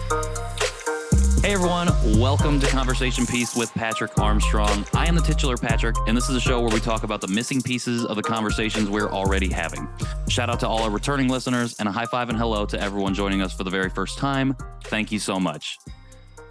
Hey everyone, welcome to Conversation Piece with Patrick Armstrong. I am the titular Patrick, and this is a show where we talk about the missing pieces of the conversations we're already having. Shout out to all our returning listeners, and a high five and hello to everyone joining us for the very first time. Thank you so much.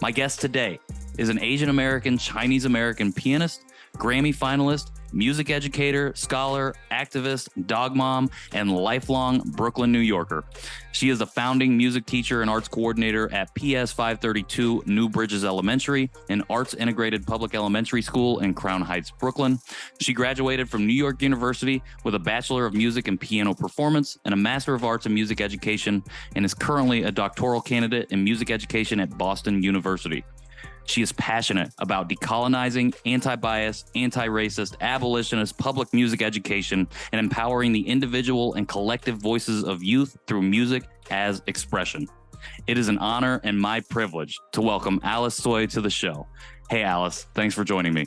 My guest today is an Asian American, Chinese American pianist, Grammy finalist, music educator, scholar, activist, dog mom, and lifelong Brooklyn, New Yorker. She is a founding music teacher and arts coordinator at PS 532 New Bridges Elementary, an arts integrated public elementary school in Crown Heights, Brooklyn. She graduated from New York University with a Bachelor of Music and Piano Performance and a Master of Arts in Music Education, and is currently a doctoral candidate in music education at Boston University. She is passionate about decolonizing, anti-bias, anti-racist, abolitionist public music education and empowering the individual and collective voices of youth through music as expression. It is an honor and my privilege to welcome Alice Tsui to the show. Hey, Alice, thanks for joining me.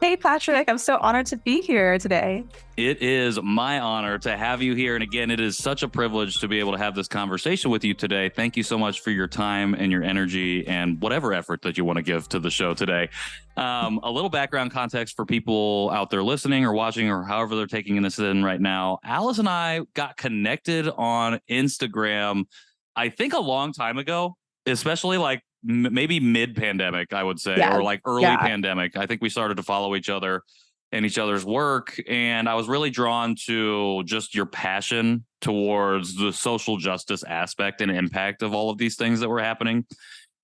Hey, Patrick, I'm so honored to be here today. It is my honor to have you here. And again, it is such a privilege to be able to have this conversation with you today. Thank you so much for your time and your energy and whatever effort that you want to give to the show today. A little background context for people out there listening or watching or however they're taking this in right now. Alice and I got connected on Instagram, I think a long time ago, especially like maybe mid-pandemic, I would say, or like early pandemic. I think we started to follow each other and each other's work. And I was really drawn to just your passion towards the social justice aspect and impact of all of these things that were happening.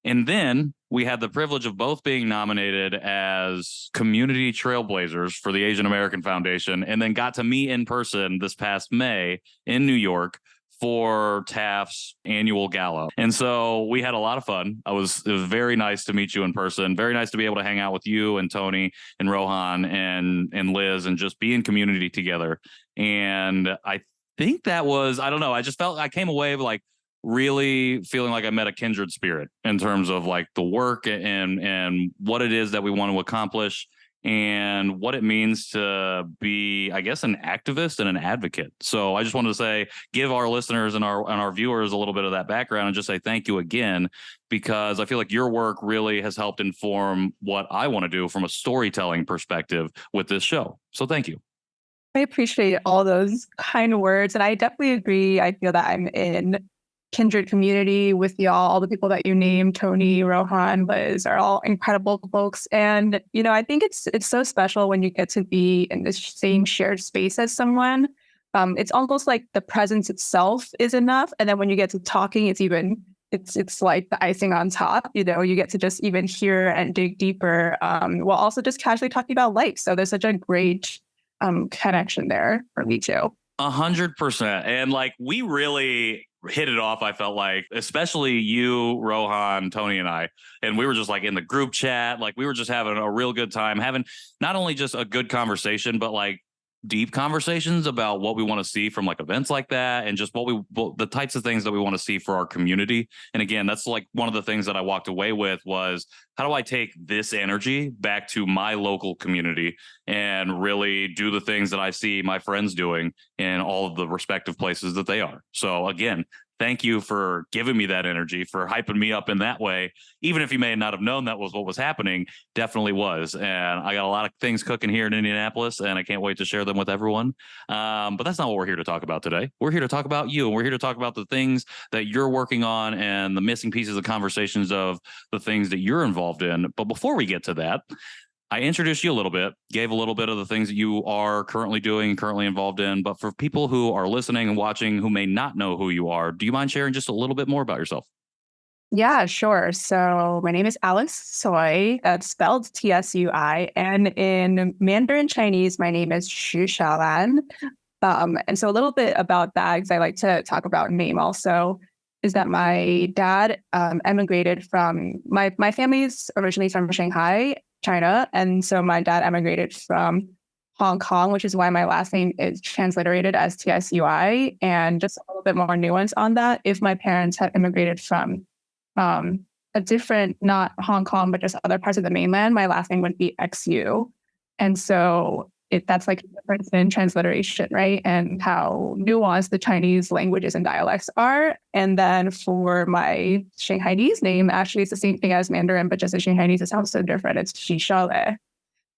And then we had the privilege of both being nominated as community trailblazers for the Asian American Foundation, and then got to meet in person this past May in New York for TAF's annual gala. And so we had a lot of fun. It was very nice to meet you in person. Very nice to be able to hang out with you and Tony and Rohan and Liz and just be in community together. And I think that was, I don't know, I just felt I came away like really feeling like I met a kindred spirit in terms of like the work and what it is that we want to accomplish and what it means to be, I guess, an activist and an advocate. So I just wanted to say, give our listeners and our viewers a little bit of that background and just say thank you again, because I feel like your work really has helped inform what I want to do from a storytelling perspective with this show. So thank you. I appreciate all those kind words. And I definitely agree. I feel that I'm in kindred community with y'all. All the people that you named, Tony, Rohan, Liz, are all incredible folks. And, you know, I think it's so special when you get to be in the same shared space as someone. It's almost like the presence itself is enough. And then when you get to talking, it's like the icing on top. You know, you get to just even hear and dig deeper while also just casually talking about life. So there's such a great connection there for me too. 100%. And like, we really hit it off, I felt like, especially you, Rohan, Tony, and I. And we were just like in the group chat, like we were just having a real good time, having not only just a good conversation, but like deep conversations about what we want to see from like events like that and just the types of things that we want to see for our community. And again, that's like one of the things that I walked away with was, how do I take this energy back to my local community and really do the things that I see my friends doing in all of the respective places that they are? So again, thank you for giving me that energy, for hyping me up in that way. Even if you may not have known that was what was happening, definitely was. And I got a lot of things cooking here in Indianapolis, and I can't wait to share them with everyone. But that's not what we're here to talk about today. We're here to talk about you, and we're here to talk about the things that you're working on and the missing pieces of conversations of the things that you're involved in. But before we get to that, I introduced you a little bit, gave a little bit of the things that you are currently doing and currently involved in. But for people who are listening and watching who may not know who you are, do you mind sharing just a little bit more about yourself? Yeah, sure. So my name is Alice Tsui. That's spelled Tsui. And in Mandarin Chinese, my name is Xu Xiaolan. And so a little bit about that, because I like to talk about name also, is that my dad emigrated from, my family's originally from Shanghai, China. And so my dad emigrated from Hong Kong, which is why my last name is transliterated as Tsui. And just a little bit more nuance on that, if my parents had immigrated from a different, not Hong Kong, but just other parts of the mainland, my last name would be XU. And so that's like a difference in transliteration, right? And how nuanced the Chinese languages and dialects are. And then for my Shanghainese name, actually it's the same thing as Mandarin, but just in Shanghainese, it sounds so different. It's Xishale.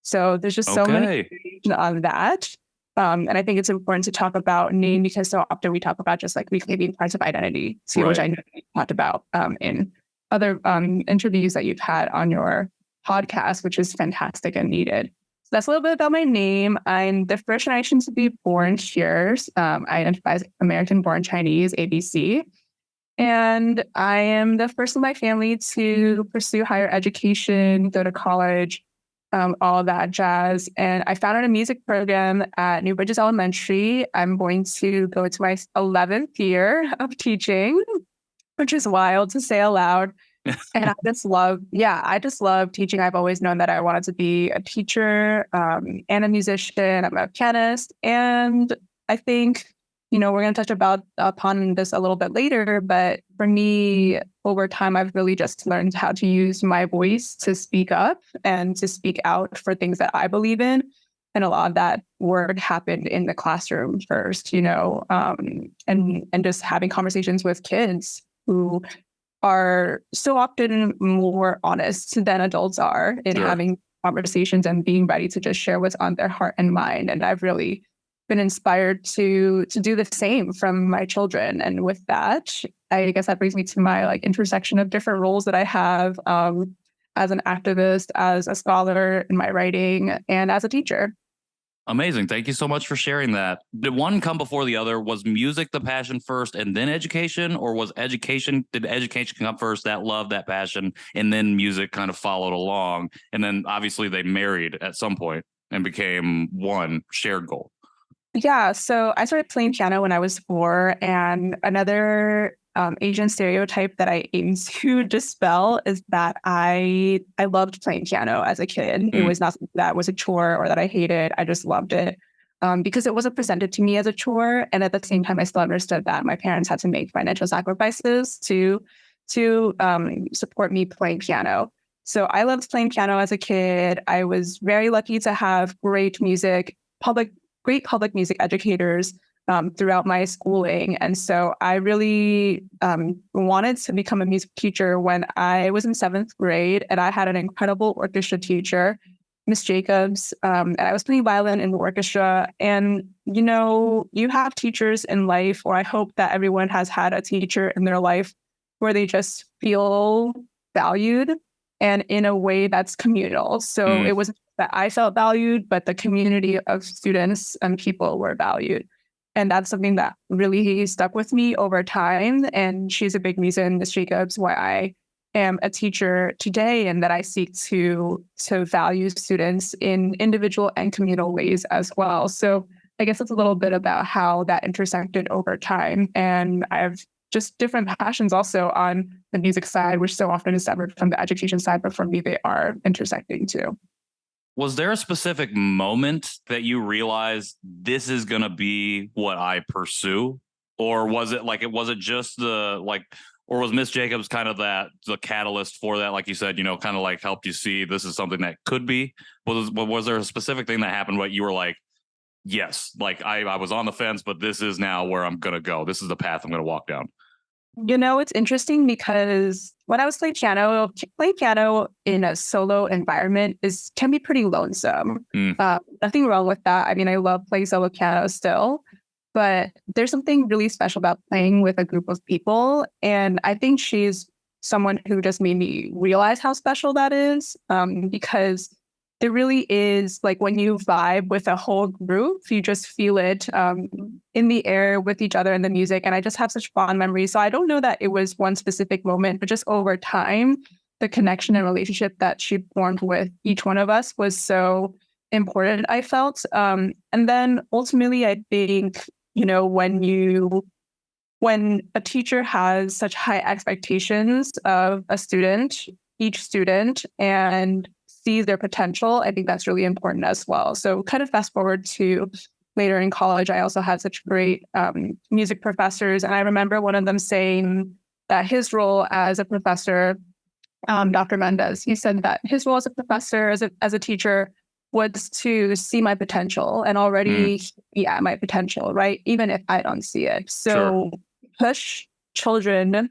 So there's just so many Okay. on that. And I think it's important to talk about name because so often we talk about just like reclaiming parts of identity, too, which Right. I know you talked about in other interviews that you've had on your podcast, which is fantastic and needed. So that's a little bit about my name. I'm the first generation to be born here. I identify as American-born Chinese, ABC. And I am the first in my family to pursue higher education, go to college, all that jazz. And I founded a music program at New Bridges Elementary. I'm going to go into my 11th year of teaching, which is wild to say aloud. And I just love teaching. I've always known that I wanted to be a teacher and a musician. I'm a pianist. And I think, we're going to touch upon this a little bit later. But for me, over time, I've really just learned how to use my voice to speak up and to speak out for things that I believe in. And a lot of that work happened in the classroom first, and just having conversations with kids who are so often more honest than adults are in Sure. having conversations and being ready to just share what's on their heart and mind. And I've really been inspired to do the same from my children. And with that, I guess that brings me to my intersection of different roles that I have as an activist, as a scholar in my writing, and as a teacher. Amazing. Thank you so much for sharing that. Did one come before the other? Was music the passion first and then education? Or did education come first, that love, that passion, and then music kind of followed along? And then obviously they married at some point and became one shared goal. Yeah, so I started playing piano when I was 4, and another Asian stereotype that I aim to dispel is that I loved playing piano as a kid. It was not something that was a chore or that I hated. I just loved it because it wasn't presented to me as a chore, and at the same time, I still understood that my parents had to make financial sacrifices to support me playing piano. So I loved playing piano as a kid. I was very lucky to have great public music educators throughout my schooling. And so I really wanted to become a music teacher when I was in 7th grade, and I had an incredible orchestra teacher, Miss Jacobs, and I was playing violin in the orchestra. And, you have teachers in life, or I hope that everyone has had a teacher in their life where they just feel valued and in a way that's communal. So it wasn't that I felt valued, but the community of students and people were valued. And that's something that really stuck with me over time. And she's a big reason, Ms. Jacobs, why I am a teacher today and that I seek to value students in individual and communal ways as well. So I guess it's a little bit about how that intersected over time. And I have just different passions also on the music side, which so often is separate from the education side, but for me, they are intersecting too. Was there a specific moment that you realized this is going to be what I pursue? Or was it just or was Miss Jacobs kind of the catalyst for that? Like you said, kind of like helped you see this is something that could be. Was there a specific thing that happened where you were like, yes, like I was on the fence, but this is now where I'm going to go. This is the path I'm going to walk down. It's interesting because when I was playing piano in a solo environment can be pretty lonesome. Nothing wrong with that. I mean, I love playing solo piano still, but there's something really special about playing with a group of people. And I think she's someone who just made me realize how special that is because there really is, like, when you vibe with a whole group, you just feel it in the air with each other and the music. And I just have such fond memories. So I don't know that it was one specific moment, but just over time, the connection and relationship that she formed with each one of us was so important, I felt. And then ultimately, I think, when a teacher has such high expectations of each student, and sees their potential, I think that's really important as well. So kind of fast forward to later in college, I also had such great music professors. And I remember one of them saying that his role as a professor, Dr. Mendez, he said that his role as a professor, as a teacher, was to see my potential and already yeah my potential, right? Even if I don't see it. Sure. So push children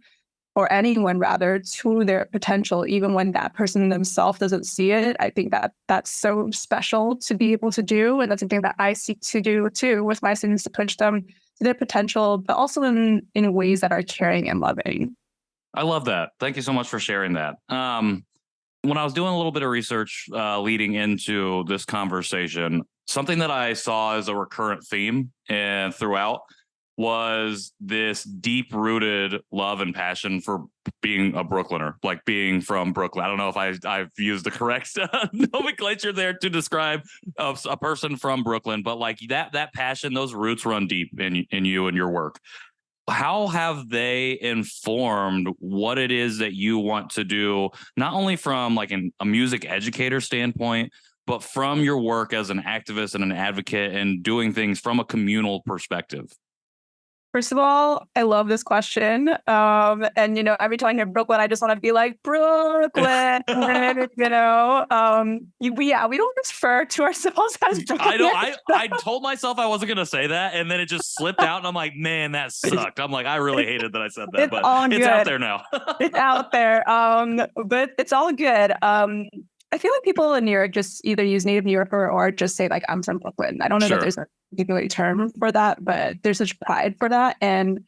or anyone rather to their potential, even when that person themselves doesn't see it. I think that that's so special to be able to do. And that's something that I seek to do too with my students, to push them to their potential, but also in ways that are caring and loving. I love that. Thank you so much for sharing that. When I was doing a little bit of research leading into this conversation, something that I saw as a recurrent theme and throughout was this deep rooted love and passion for being a Brooklyner, like being from Brooklyn. I don't know if I've used the correct nomenclature there to describe a person from Brooklyn, but like that passion, those roots run deep in you and your work. How have they informed what it is that you want to do, not only from like a music educator standpoint, but from your work as an activist and an advocate and doing things from a communal perspective? First of all, I love this question. And every time I hear Brooklyn, I just want to be like, Brooklyn. We don't refer to ourselves as Brooklyn. I know. I told myself I wasn't gonna say that, and then it just slipped out, and I'm like, man, that sucked. I'm like, I really hated that I said that, but it's out there now. It's out there. But it's all good. I feel like people in New York just either use native New Yorker or just say like, I'm from Brooklyn. I don't know that there's a particular term for that, but there's such pride for that. And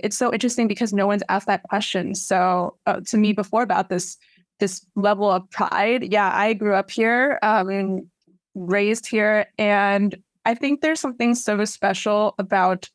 it's so interesting because no one's asked that question. So to me before about this level of pride, yeah, I grew up here, raised here. And I think there's something so special about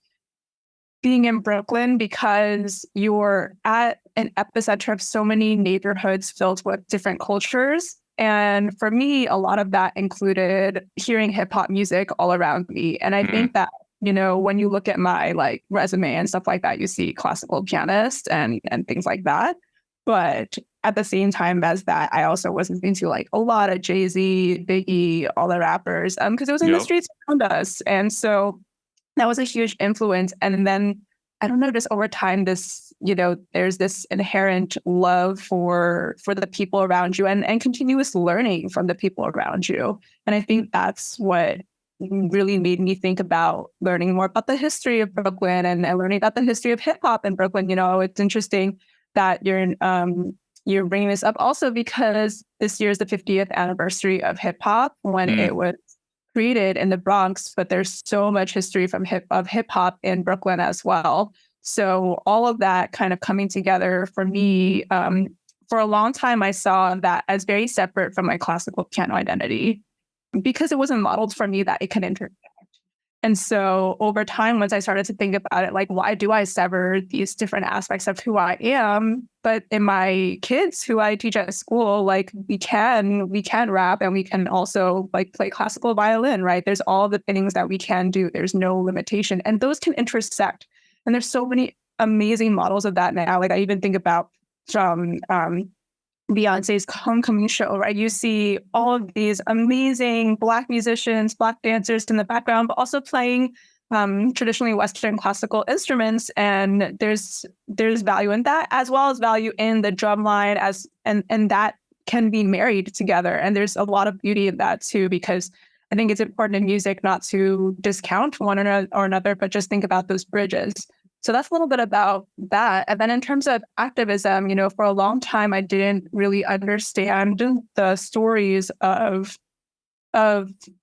being in Brooklyn because you're at an epicenter of so many neighborhoods filled with different cultures. And for me, a lot of that included hearing hip hop music all around me. And I think that, when you look at my like resume and stuff like that, you see classical pianist and things like that. But at the same time as that, I also was listening to like a lot of Jay-Z, Biggie, all the rappers, because it was in the streets around us. And so that was a huge influence. And then I don't know, just over time, there's this inherent love for the people around you and continuous learning from the people around you. And I think that's what really made me think about learning more about the history of Brooklyn and learning about the history of hip hop in Brooklyn. It's interesting that you're bringing this up also because this year is the 50th anniversary of hip hop when it was created in the Bronx, but there's so much history of hip hop in Brooklyn as well. So all of that kind of coming together for me, for a long time, I saw that as very separate from my classical piano identity because it wasn't modeled for me that it can interact. And so over time, once I started to think about it, like, why do I sever these different aspects of who I am? But in my kids who I teach at school, like we can rap and we can also like play classical violin, right? There's all the things that we can do. There's no limitation. And those can intersect. And there's so many amazing models of that now. Like I even think about from Beyonce's Homecoming show, right? You see all of these amazing Black musicians, Black dancers in the background, but also playing traditionally Western classical instruments. And there's value in that, as well as value in the drum line, and that can be married together. And there's a lot of beauty in that too, because I think it's important in music not to discount one or another, but just think about those bridges. So that's a little bit about that. And then in terms of activism, for a long time, I didn't really understand the stories of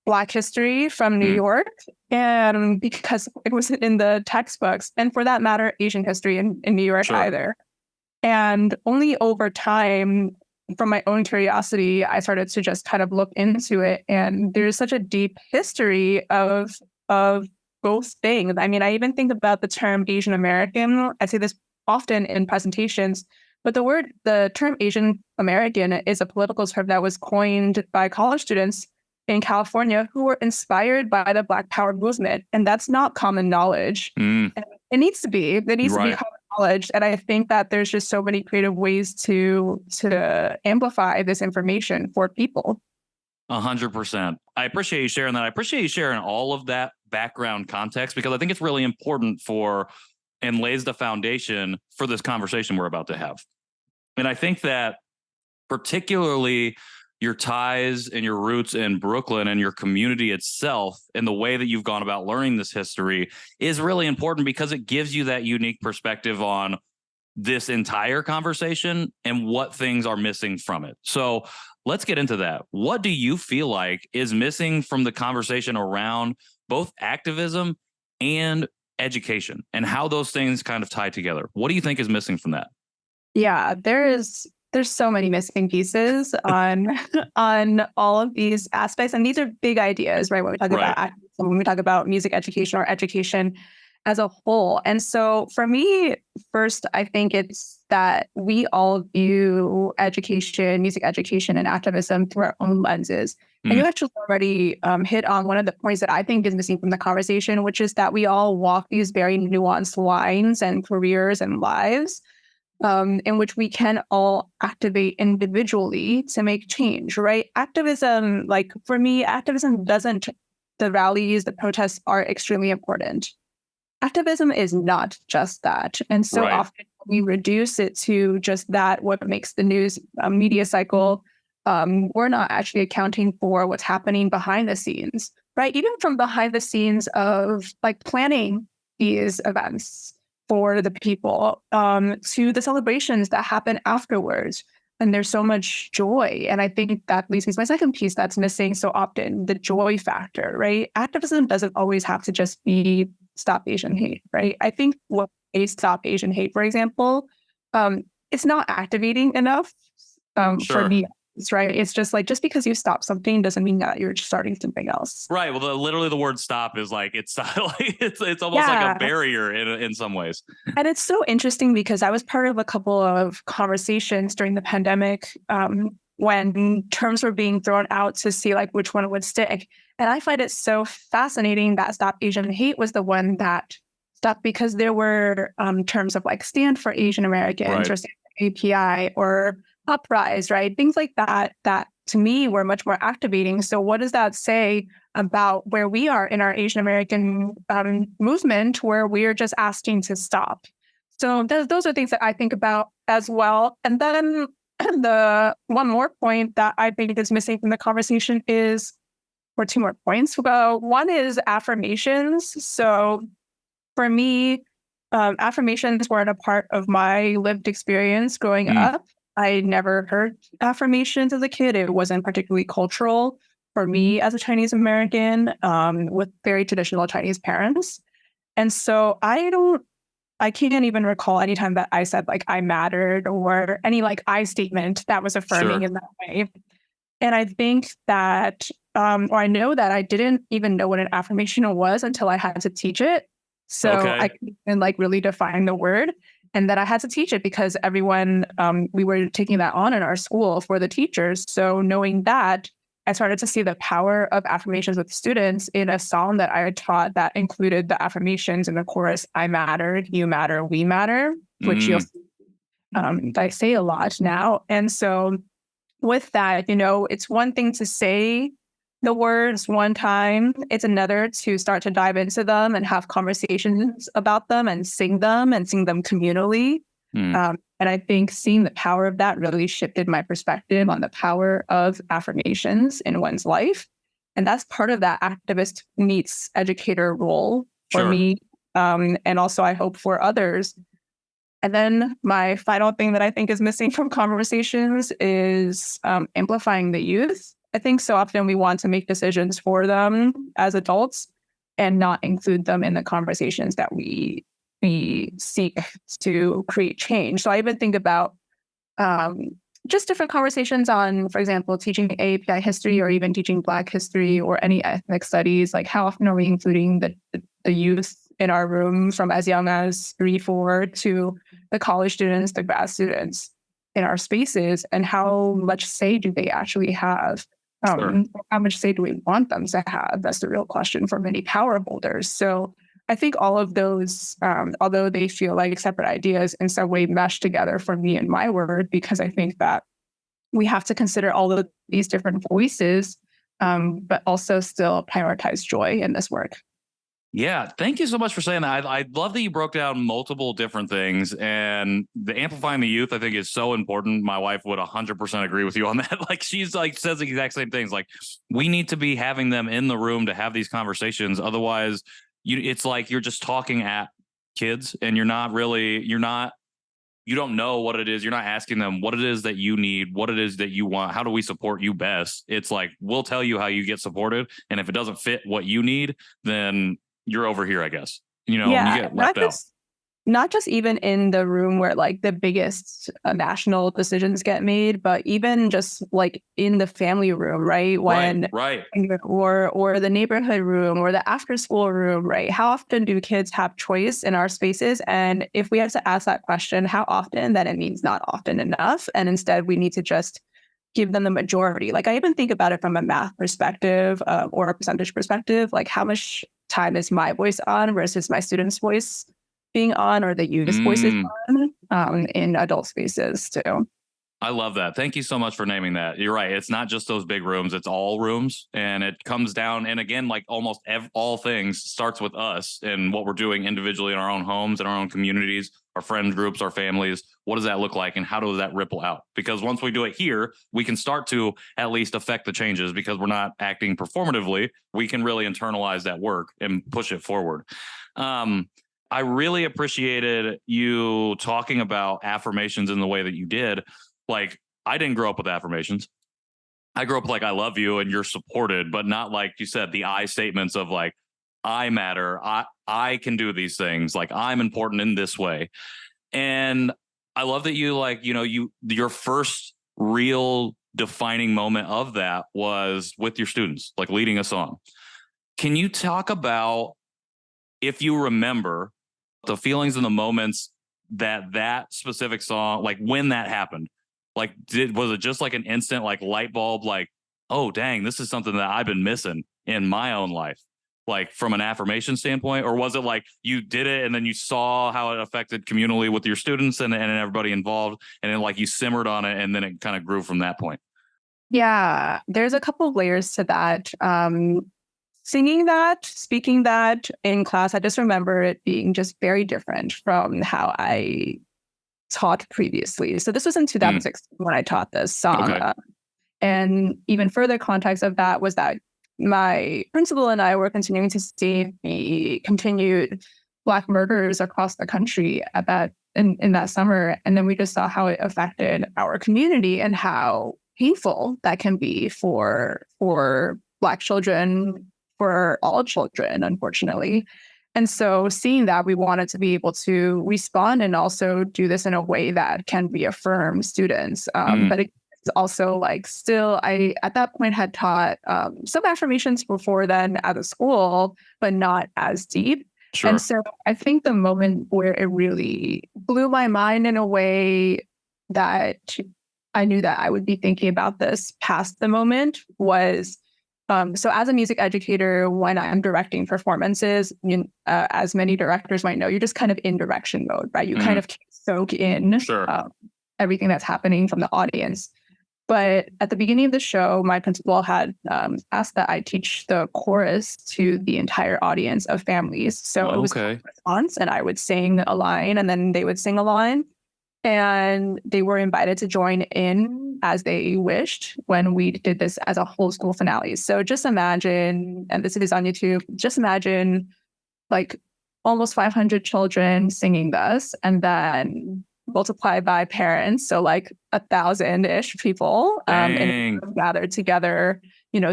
Black history from New York, and because it wasn't in the textbooks, and for that matter, Asian history in New York either. And only over time, from my own curiosity, I started to just kind of look into it. And there's such a deep history of both things. I mean, I even think about the term Asian American. I say this often in presentations, but the term Asian American is a political term that was coined by college students in California who were inspired by the Black Power movement. And that's not common knowledge. And it needs to be. It needs to be common knowledge. And I think that there's just so many creative ways to amplify this information for people. 100%. I appreciate you sharing that. I appreciate you sharing all of that background context because I think it's really important and lays the foundation for this conversation we're about to have. And I think that particularly your ties and your roots in Brooklyn and your community itself and the way that you've gone about learning this history is really important because it gives you that unique perspective on this entire conversation and what things are missing from it. So let's get into that. What do you feel like is missing from the conversation around both activism and education and how those things kind of tie together? What do you think is missing from that? Yeah, there's so many missing pieces on on all of these aspects, and these are big ideas, right? When we talk Right. about activism, when we talk about music education or education as a whole. And so for me, first, I think it's that we all view education, music education, and activism through our own lenses. And Mm, you actually already hit on one of the points that I think is missing from the conversation, which is that we all walk these very nuanced lines and careers and lives in which we can all activate individually to make change, right? Activism, like for me, activism doesn't, the rallies, the protests are extremely important. Activism is not just that. And so right. often we reduce it to just that, what makes the news media cycle. We're not actually accounting for what's happening behind the scenes, right? Even from behind the scenes of like planning these events for the people to the celebrations that happen afterwards. And there's so much joy. And I think that leads me to my second piece that's missing so often, the joy factor, right? Activism doesn't always have to just be stop Asian hate, right? I think what a stop Asian hate, for example, it's not activating enough for Sure. me, right? It's just like, just because you stop something doesn't mean that you're starting something else. Right. Well, literally the word stop is like it's like it's almost like a Yeah. barrier in some ways. And it's so interesting because I was part of a couple of conversations during the pandemic when terms were being thrown out to see like which one would stick. And I find it so fascinating that Stop Asian Hate was the one that stuck because there were terms of like Stand for Asian Americans Right. or Stand for API or Uprise, right? Things like that, that to me were much more activating. So what does that say about where we are in our Asian American movement, where we're just asking to stop? So those are things that I think about as well. And then the one more point that I think is missing from the conversation is, or two more points. One is affirmations. So for me, affirmations weren't a part of my lived experience growing Mm, up. I never heard affirmations as a kid. It wasn't particularly cultural for me as a Chinese American with very traditional Chinese parents. And so I can't even recall any time that I said like I mattered or any like I statement that was affirming sure. in that way. And I think that, or I know that I didn't even know what an affirmation was until I had to teach it. So Okay. I couldn't like really define the word. And then I had to teach it because everyone, we were taking that on in our school for the teachers. So knowing that, I started to see the power of affirmations with students in a song that I had taught that included the affirmations in the chorus, I matter, you matter, we matter, which you'll Mm, see I say a lot now. And so with that, it's one thing to say the words one time. It's another to start to dive into them and have conversations about them and sing them communally. mm, And I think seeing the power of that really shifted my perspective on the power of affirmations in one's life. And that's part of that activist meets educator role for sure. me. And also, I hope for others. And then my final thing that I think is missing from conversations is amplifying the youth. I think so often we want to make decisions for them as adults and not include them in the conversations that we seek to create change. So I even think about um, just different conversations on, for example, teaching API history or even teaching Black history or any ethnic studies. Like how often are we including the youth in our room from as young as 3, 4 to the college students, the grad students in our spaces, and how much say do they actually have? Sure. How much say do we want them to have? That's the real question for many power holders. So I think all of those, although they feel like separate ideas, in some way mesh together for me and my work, because I think that we have to consider all of these different voices, but also still prioritize joy in this work. Yeah, thank you so much for saying that. I love that you broke down multiple different things, and the amplifying the youth, I think, is so important. My wife would 100% agree with you on that. Like, she's like says the exact same things. Like, we need to be having them in the room to have these conversations. Otherwise, it's like you're just talking at kids, and you don't know what it is. You're not asking them what it is that you need, what it is that you want. How do we support you best? It's like, we'll tell you how you get supported. And if it doesn't fit what you need, then you're over here, I guess, and you Yeah, get left out. not just even in the room where like the biggest national decisions get made, but even just like in the family room, right? Right. Or the neighborhood room or the after school room, right? How often do kids have choice in our spaces? And if we have to ask that question, how often, then it means not often enough. And instead we need to just give them the majority. Like I even think about it from a math perspective or a percentage perspective, like how much time is my voice on versus my student's voice being on or the youth's voices Mm. on in adult spaces too. I love that. Thank you so much for naming that. You're right. It's not just those big rooms, it's all rooms. And it comes down. And again, like almost all things starts with us and what we're doing individually in our own homes, in our own communities, our friend groups, our families. What does that look like? And how does that ripple out? Because once we do it here, we can start to at least affect the changes because we're not acting performatively. We can really internalize that work and push it forward. I really appreciated you talking about affirmations in the way that you did. Like, I didn't grow up with affirmations. I grew up like I love you and you're supported, but not like you said, the I statements of like, I matter. I can do these things. Like, I'm important in this way. And I love that you like, your first real defining moment of that was with your students, like leading a song. Can you talk about, if you remember, the feelings and the moments that specific song, like when that happened? Like, was it just like an instant, like light bulb, like, oh, dang, this is something that I've been missing in my own life, like from an affirmation standpoint? Or was it like you did it and then you saw how it affected communally with your students and everybody involved, and then like you simmered on it and then it kind of grew from that point? Yeah, there's a couple of layers to that. Singing that, speaking that in class, I just remember it being just very different from how I taught previously. So this was in 2006 when I taught this song. Okay. And even further context of that was that my principal and I were continuing to see the continued Black murders across the country at that in that summer. And then we just saw how it affected our community and how painful that can be for Black children, for all children, unfortunately. And so seeing that, we wanted to be able to respond and also do this in a way that can reaffirm students. But it's also like still, I at that point had taught some affirmations before then at a school, but not as deep. And Sure. so I think the moment where it really blew my mind in a way that I knew that I would be thinking about this past the moment was so as a music educator, when I'm directing performances, as many directors might know, you're just kind of in direction mode, right? You kind of soak in Sure. everything that's happening from the audience. But at the beginning of the show, my principal had asked that I teach the chorus to the entire audience of families. So it was Okay. response, and I would sing a line, and then they would sing a line. And they were invited to join in as they wished when we did this as a whole school finale. So just imagine, and this is on YouTube, just imagine like almost 500 children singing this and then multiply by parents. So like 1,000-ish people and Dang. gathered together,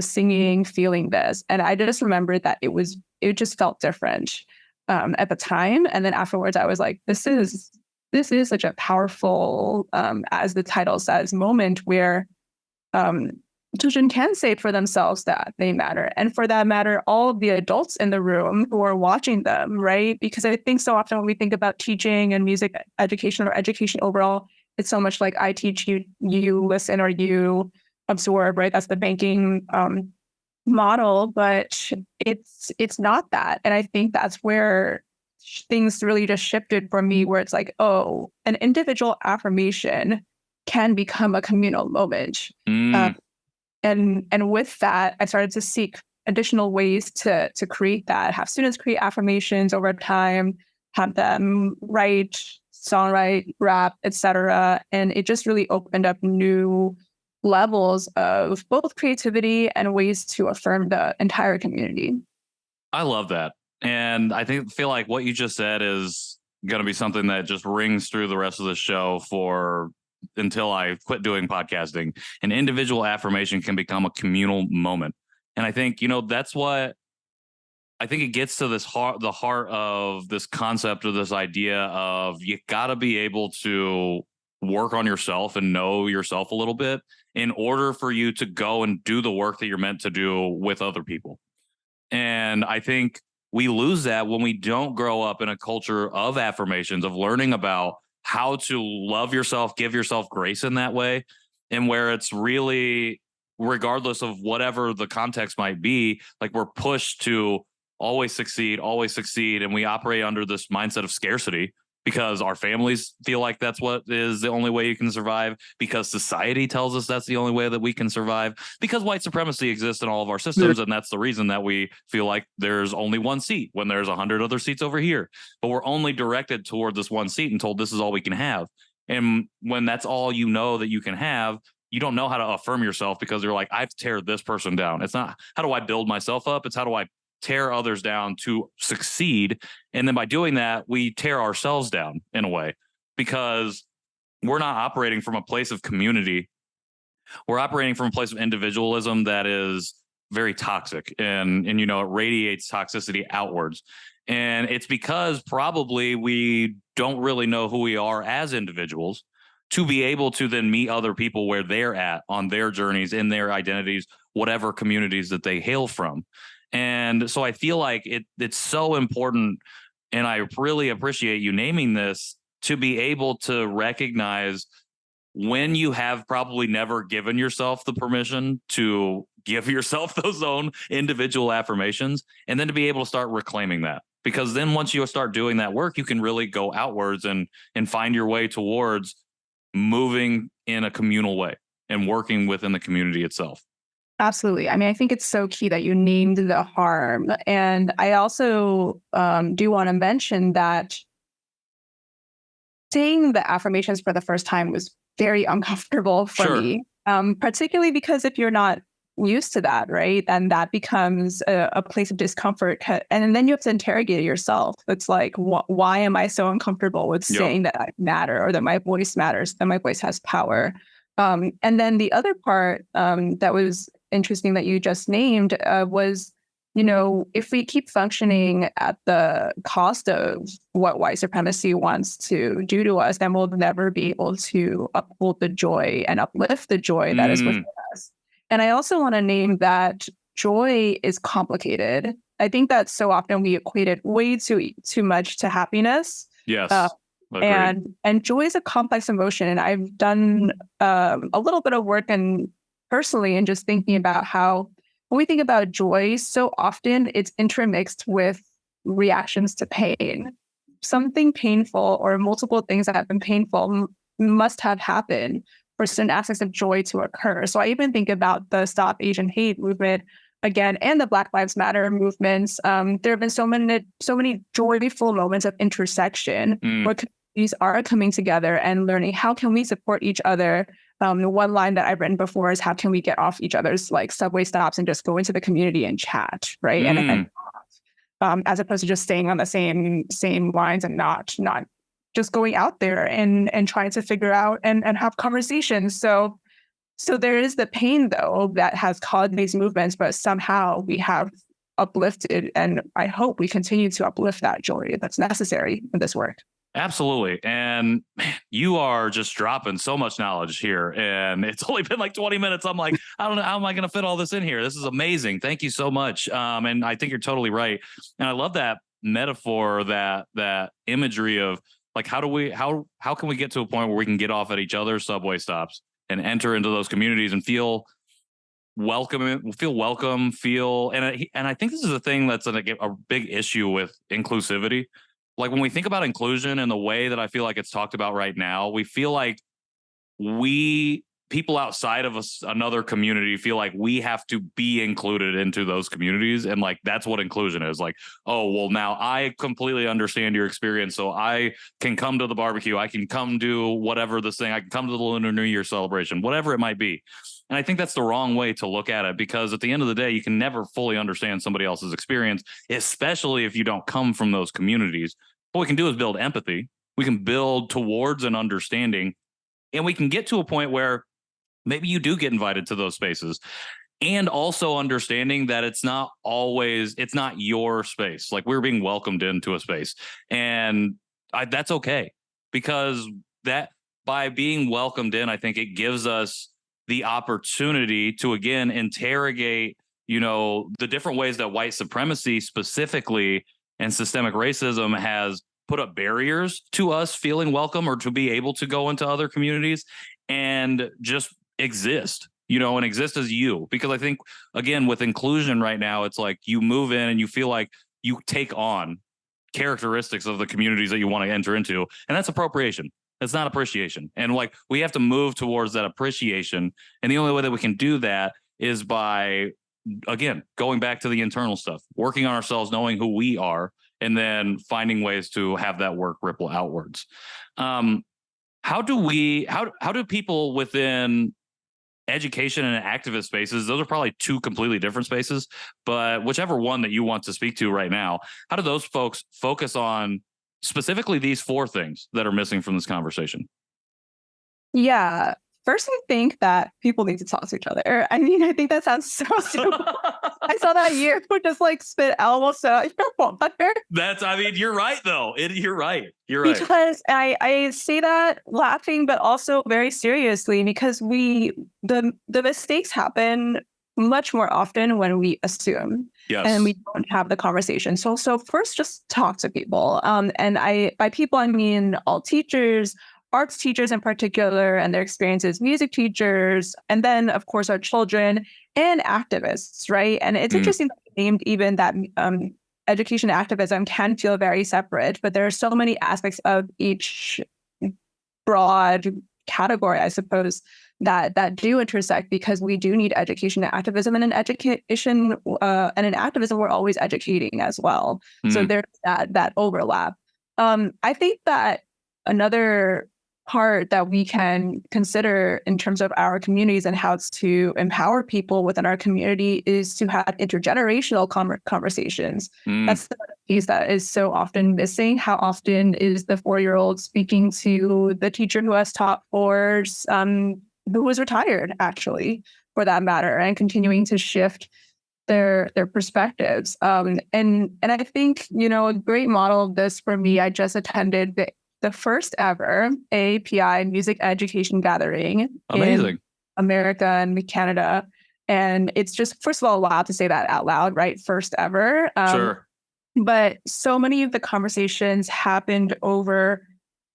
singing, feeling this. And I just remembered that it just felt different at the time. And then afterwards I was like, this is such a powerful, as the title says, moment where children can say for themselves that they matter. And for that matter, all of the adults in the room who are watching them, right? Because I think so often when we think about teaching and music education or education overall, it's so much like I teach you, you listen, or you absorb, right? That's the banking model, but it's not that. And I think that's where things really just shifted for me, where it's like, oh, an individual affirmation can become a communal moment. And with that, I started to seek additional ways to create that, have students create affirmations over time, have them write, songwrite, rap, etc. And it just really opened up new levels of both creativity and ways to affirm the entire community. I love that. And I feel like what you just said is going to be something that just rings through the rest of the show for until I quit doing podcasting. An individual affirmation can become a communal moment. And I think, that's what I think it gets to the heart of this concept, of this idea of you got to be able to work on yourself and know yourself a little bit in order for you to go and do the work that you're meant to do with other people. And I think we lose that when we don't grow up in a culture of affirmations, of learning about how to love yourself, give yourself grace in that way, and where it's really, regardless of whatever the context might be, like we're pushed to always succeed, and we operate under this mindset of scarcity because our families feel like that's what is the only way you can survive, because society tells us that's the only way that we can survive, because white supremacy exists in all of our systems. And that's the reason that we feel like there's only one seat when there's 100 other seats over here, but we're only directed toward this one seat and told this is all we can have. And when that's all that you can have, you don't know how to affirm yourself because you're like, I have to tear this person down. It's not, how do I build myself up? It's how do I tear others down to succeed? And then by doing that, we tear ourselves down in a way, because we're not operating from a place of community. We're operating from a place of individualism that is very toxic, and it radiates toxicity outwards. And it's because probably we don't really know who we are as individuals to be able to then meet other people where they're at on their journeys, in their identities, whatever communities that they hail from. And so I feel like it's so important, and I really appreciate you naming this, to be able to recognize when you have probably never given yourself the permission to give yourself those own individual affirmations, and then to be able to start reclaiming that. Because then once you start doing that work, you can really go outwards and find your way towards moving in a communal way and working within the community itself. Absolutely. I mean, I think it's so key that you named the harm. And I also do want to mention that saying the affirmations for the first time was very uncomfortable for me, particularly because if you're not used to that, right, then that becomes a place of discomfort. And then you have to interrogate yourself. It's like, why am I so uncomfortable with saying that I matter, or that my voice matters, that my voice has power? And then the other part that was interesting that you just named was, if we keep functioning at the cost of what white supremacy wants to do to us, then we'll never be able to uphold the joy and uplift the joy that is within us. And I also want to name that joy is complicated. I think that so often we equate it way too much to happiness. Yes. And joy is a complex emotion. And I've done a little bit of work personally and just thinking about how when we think about joy, so often it's intermixed with reactions to pain. Something painful or multiple things that have been painful must have happened for certain aspects of joy to occur. So I even think about the Stop Asian Hate movement again, and the Black Lives Matter movements. There have been so many joyful moments of intersection where communities are coming together and learning how can we support each other. One line that I've written before is how can we get off each other's subway stops and just go into the community and chat, right? And as opposed to just staying on the same lines and not just going out there and trying to figure out and have conversations. So there is the pain, though, that has caused these movements, but somehow we have uplifted, and I hope we continue to uplift that joy that's necessary in this work. Absolutely. And man, you are just dropping so much knowledge here. And it's only been 20 minutes. I'm like, I don't know, how am I going to fit all this in here? This is amazing. Thank you so much. And I think you're totally right. And I love that metaphor, that imagery of how can we get to a point where we can get off at each other's subway stops and enter into those communities and feel welcome, and I think this is a thing that's a big issue with inclusivity. When we think about inclusion and the way that I feel like it's talked about right now, we feel like we people outside of another community feel like we have to be included into those communities. And like, that's what inclusion is. Like, oh, well, now I completely understand your experience. So I can come to the barbecue. I can come do whatever this thing. I can come to the Lunar New Year celebration, whatever it might be. And I think that's the wrong way to look at it, because at the end of the day, you can never fully understand somebody else's experience, especially if you don't come from those communities. What we can do is build empathy. We can build towards an understanding, and we can get to a point where maybe you do get invited to those spaces, and also understanding that it's not your space. Like, we're being welcomed into a space, and that's okay, because that by being welcomed in, I think it gives us the opportunity to, again, interrogate, the different ways that white supremacy specifically and systemic racism has put up barriers to us feeling welcome or to be able to go into other communities and just exist, and exist as you. Because I think, again, with inclusion right now, it's like you move in and you feel like you take on characteristics of the communities that you want to enter into. And that's appropriation. It's not appreciation. And like, we have to move towards that appreciation. And the only way that we can do that is by, again, going back to the internal stuff, working on ourselves, knowing who we are, and then finding ways to have that work ripple outwards. How do people within education and activist spaces, those are probably two completely different spaces, but whichever one that you want to speak to right now, how do those folks focus on specifically these four things that are missing from this conversation? Yeah. First, I think that people need to talk to each other. I mean, I think that sounds so simple. I saw that you just like spit almost out your water. You're right, though. You're right. You're right. Because I say that laughing, but also very seriously, because the mistakes happen much more often when we assume. Yes. And we don't have the conversation. So first, just talk to people. And by people, I mean all teachers, arts teachers in particular, and their experiences, music teachers, and then, of course, our children and activists, right? And it's interesting that you named even that education activism can feel very separate, but there are so many aspects of each broad category, I suppose, that do intersect, because we do need education and activism, and in education and in activism, we're always educating as well. So there's that overlap. I think that another part that we can consider in terms of our communities and how to empower people within our community is to have intergenerational conversations. That's the piece that is so often missing. How often is the 4-year-old speaking to the teacher who has taught for who was retired, actually, for that matter, and continuing to shift their perspectives. And I think, a great model of this for me, I just attended the first ever API music education gathering. Amazing. In America and Canada. And it's just, first of all, wild to say that out loud, right? First ever. Sure. But so many of the conversations happened over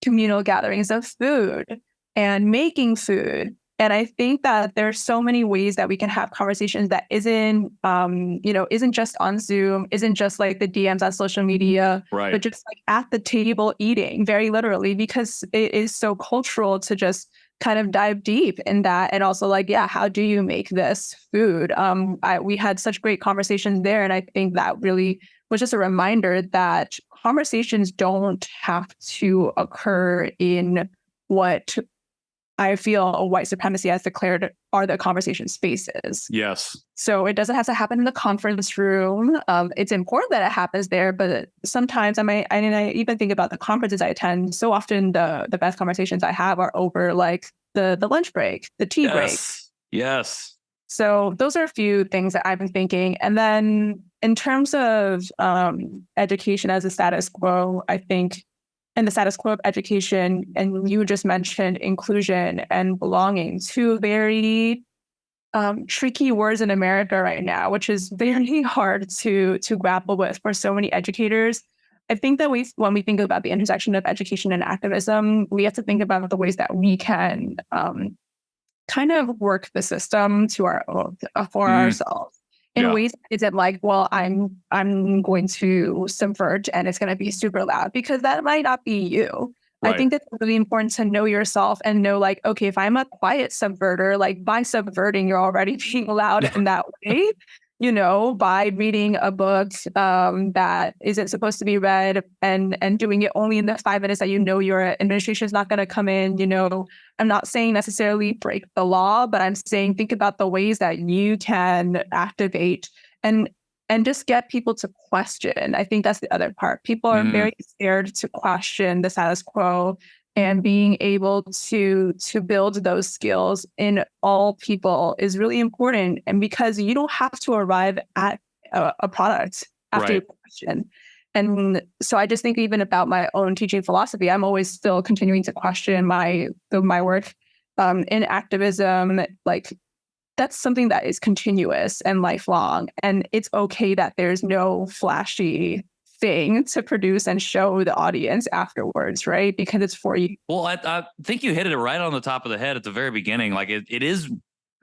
communal gatherings of food and making food. And I think that there's so many ways that we can have conversations that isn't just on Zoom, isn't just like the DMs on social media, right, but just like at the table eating, very literally, because it is so cultural to just kind of dive deep in that. And also like, how do you make this food? We had such great conversations there. And I think that really was just a reminder that conversations don't have to occur in what I feel white supremacy has declared are the conversation spaces. Yes. So it doesn't have to happen in the conference room. It's important that it happens there, but sometimes I even think about the conferences I attend. So often the best conversations I have are over like the lunch break, the tea break. Yes. So those are a few things that I've been thinking. And then in terms of education as a status quo, I think and the status quo of education, and you just mentioned inclusion and belonging, two very tricky words in America right now, which is very hard to grapple with for so many educators. I think that when we think about the intersection of education and activism, we have to think about the ways that we can kind of work the system to our own, for ourselves. In ways that isn't like, well, I'm going to subvert and it's going to be super loud, because that might not be you. I Right. think that's really important to know yourself and know, like, okay, if I'm a quiet subverter, like by subverting, you're already being loud in that way, by reading a book that isn't supposed to be read and doing it only in the 5 minutes that your administration is not going to come in. I'm not saying necessarily break the law, but I'm saying think about the ways that you can activate and just get people to question. I think that's the other part. People are Mm, very scared to question the status quo, and being able to build those skills in all people is really important. And because you don't have to arrive at a product after you right. question. And so I just think even about my own teaching philosophy, I'm always still continuing to question my work in activism. Like, that's something that is continuous and lifelong. And it's okay that there's no flashy thing to produce and show the audience afterwards, right? Because it's for you. Well, I think you hit it right on the top of the head at the very beginning. Like it is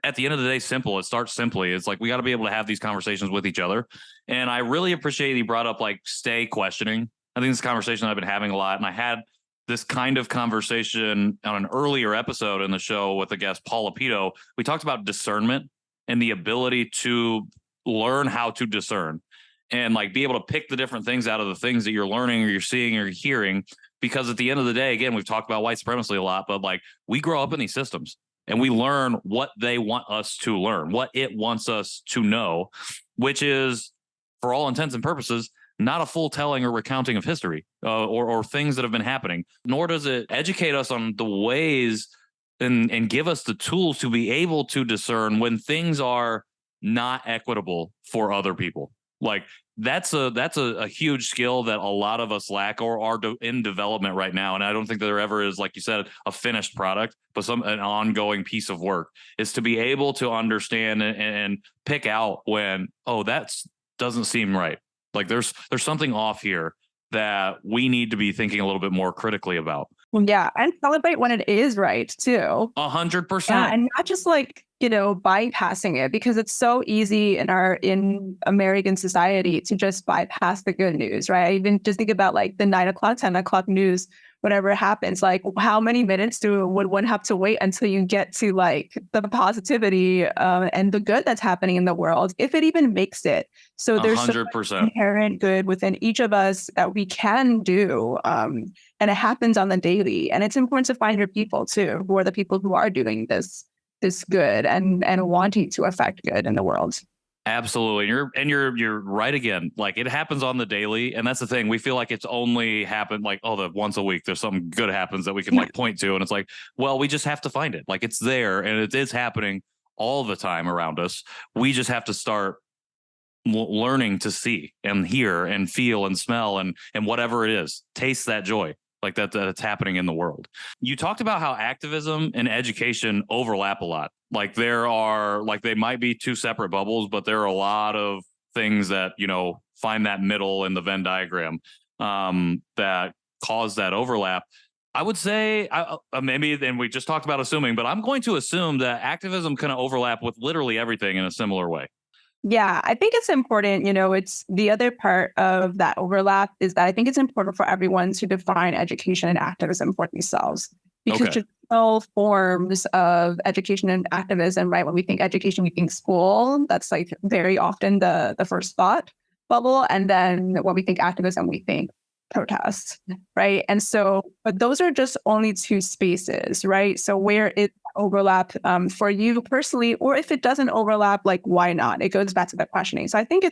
at the end of the day simple. It starts simply. It's like we got to be able to have these conversations with each other. And I really appreciate you brought up like stay questioning. I think this conversation I've been having a lot, and I had this kind of conversation on an earlier episode in the show with the guest Paula Pito. We talked about discernment and the ability to learn how to discern and like be able to pick the different things out of the things that you're learning or you're seeing or you're hearing. Because at the end of the day, again, we've talked about white supremacy a lot, but like we grow up in these systems and we learn what they want us to learn, what it wants us to know, which is, for all intents and purposes, not a full telling or recounting of history or things that have been happening, nor does it educate us on the ways and give us the tools to be able to discern when things are not equitable for other people. Like that's a huge skill that a lot of us lack or are in development right now. And I don't think that there ever is, like you said, a finished product, but an ongoing piece of work is to be able to understand and pick out when, oh, that's doesn't seem right. Like there's something off here that we need to be thinking a little bit more critically about. Yeah. And celebrate when it is right too. Yeah. 100%. And not just like, bypassing it, because it's so easy in American society to just bypass the good news, right? Even just think about like the 9 o'clock, 10 o'clock news, whatever happens, like how many minutes would one have to wait until you get to like the positivity and the good that's happening in the world, if it even makes it. So there's so much 100%. inherent good within each of us that we can do. And it happens on the daily. And it's important to find your people too, who are the people who are doing this good and wanting to affect good in the world. Absolutely. You're right again. Like it happens on the daily. And that's the thing. We feel like it's only happened like, oh, the once a week, there's something good happens that we can like point to. And it's like, well, we just have to find it. Like it's there and it is happening all the time around us. We just have to start learning to see and hear and feel and smell and whatever it is, taste that joy like that's happening in the world. You talked about how activism and education overlap a lot. Like they might be two separate bubbles, but there are a lot of things that, find that middle in the Venn diagram that cause that overlap. I would say maybe, and we just talked about assuming, but I'm going to assume that activism can overlap with literally everything in a similar way. Yeah, I think it's important, it's the other part of that overlap is that I think it's important for everyone to define education and activism for themselves. Because Okay. traditional forms of education and activism, right? When we think education, we think school. That's like very often the first thought bubble. And then when we think activism, we think protest, right? And so, but those are just only two spaces, right? So where it overlap for you personally, or if it doesn't overlap, like why not? It goes back to the questioning. So I think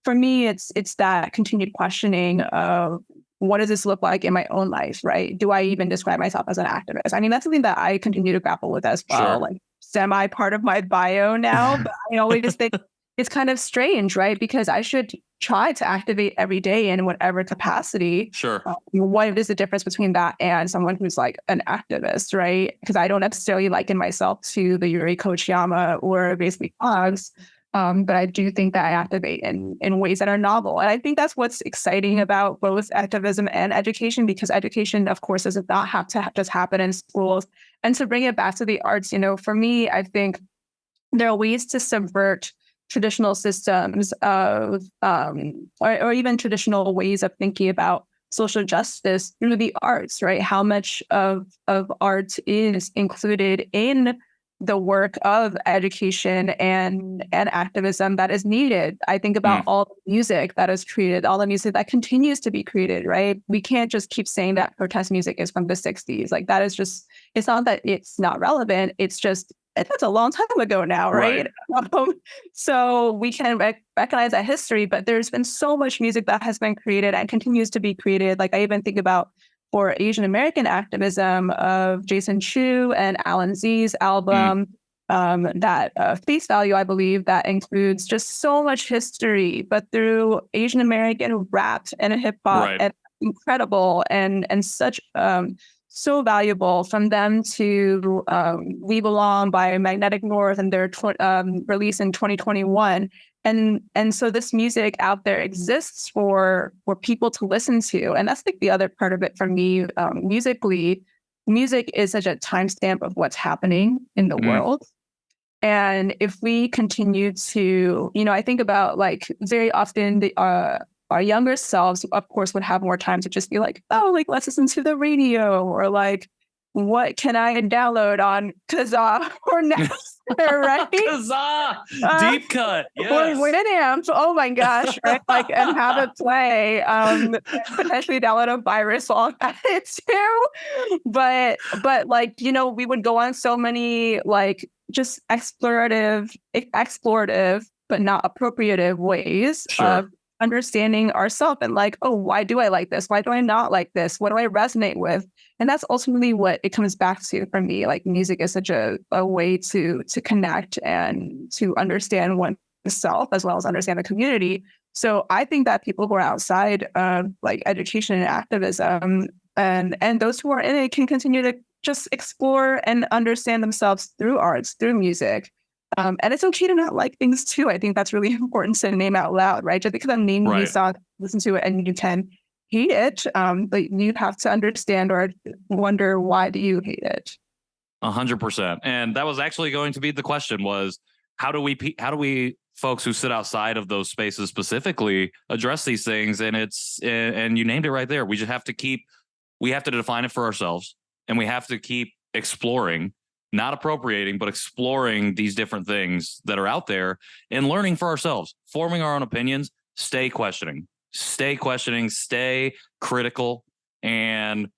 for me, it's that continued questioning of what does this look like in my own life, right? Do I even describe myself as an activist? I mean, that's something that I continue to grapple with as well, Sure. like semi part of my bio now, but I always think it's kind of strange, right? Because I should try to activate every day in whatever capacity. Sure. What is the difference between that and someone who's like an activist, right? Because I don't necessarily liken myself to the Yuri Kochiyama or basically Pogs, but I do think that I activate in ways that are novel. And I think that's what's exciting about both activism and education, because education, of course, does not have to just happen in schools. And to bring it back to the arts, for me, I think there are ways to subvert traditional systems of, or even traditional ways of thinking about social justice through the arts, right? How much of art is included in the work of education and activism that is needed. I think about all the music that is created, all the music that continues to be created, right? We can't just keep saying that protest music is from the 60s. Like that is just, it's not that it's not relevant. It's just, that's a long time ago now, right? So we can recognize that history, but there's been so much music that has been created and continues to be created. Like I even think about for Asian American activism of Jason Chu and Alan Z's album, that Face Value, I believe, that includes just so much history, but through Asian American rap and hip hop, and incredible and such so valuable from them to Leave Along by Magnetic North and their release in 2021. And so this music out there exists for people to listen to. And that's like the other part of it for me. Musically, music is such a timestamp of what's happening in the world. And if we continue to, I think about like very often our younger selves, of course, would have more time to just be like, oh, like let's listen to the radio, or like, what can I download on Kazaa or Napster, right? Kazaa, deep cut, yes. Or Winamp, oh my gosh, right? Like, and have it play, potentially download a virus on it too. But like, we would go on so many like just explorative, but not appropriative ways of understanding ourselves and like, oh, why do I like this? Why do I not like this? What do I resonate with? And that's ultimately what it comes back to for me. Like music is such a way to connect and to understand oneself as well as understand the community. So I think that people who are outside of like education and activism and those who are in it can continue to just explore and understand themselves through arts, through music. And it's okay to not like things too. I think that's really important to name out loud, right? Just because I'm naming you song, listen to it, and you can hate it, but you have to understand or wonder, why do you hate it? 100%. And that was actually going to be the question: was how do we folks who sit outside of those spaces specifically address these things? And and you named it right there. We just have to define it for ourselves, and we have to keep exploring. Not appropriating, but exploring these different things that are out there and learning for ourselves, forming our own opinions, stay questioning, stay critical, and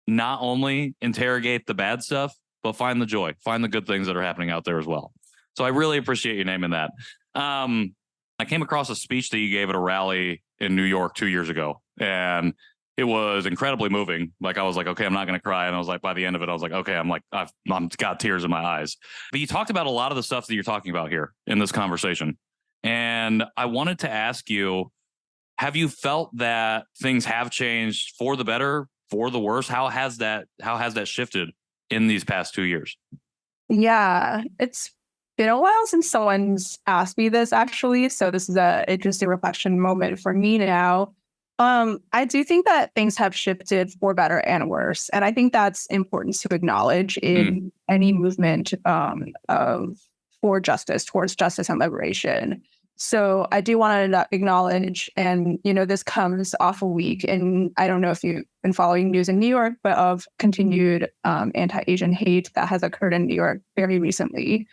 not only interrogate the bad stuff, but find the joy, find the good things that are happening out there as well. So I really appreciate you naming that. I came across a speech that you gave at a rally in New York 2 years ago, and it was incredibly moving. Like I was like, okay, I'm not going to cry. And I was like, by the end of it, I was like, okay, I've got tears in my eyes. But you talked about a lot of the stuff that you're talking about here in this conversation. And I wanted to ask you, have you felt that things have changed for the better, for the worse? How has that shifted in these past 2 years? Yeah, it's been a while since someone's asked me this actually. So this is an interesting reflection moment for me now. I do think that things have shifted for better and worse. And I think that's important to acknowledge in any movement for justice, towards justice and liberation. So I do want to acknowledge, and, this comes off a week, and I don't know if you've been following news in New York, but of continued anti-Asian hate that has occurred in New York very recently,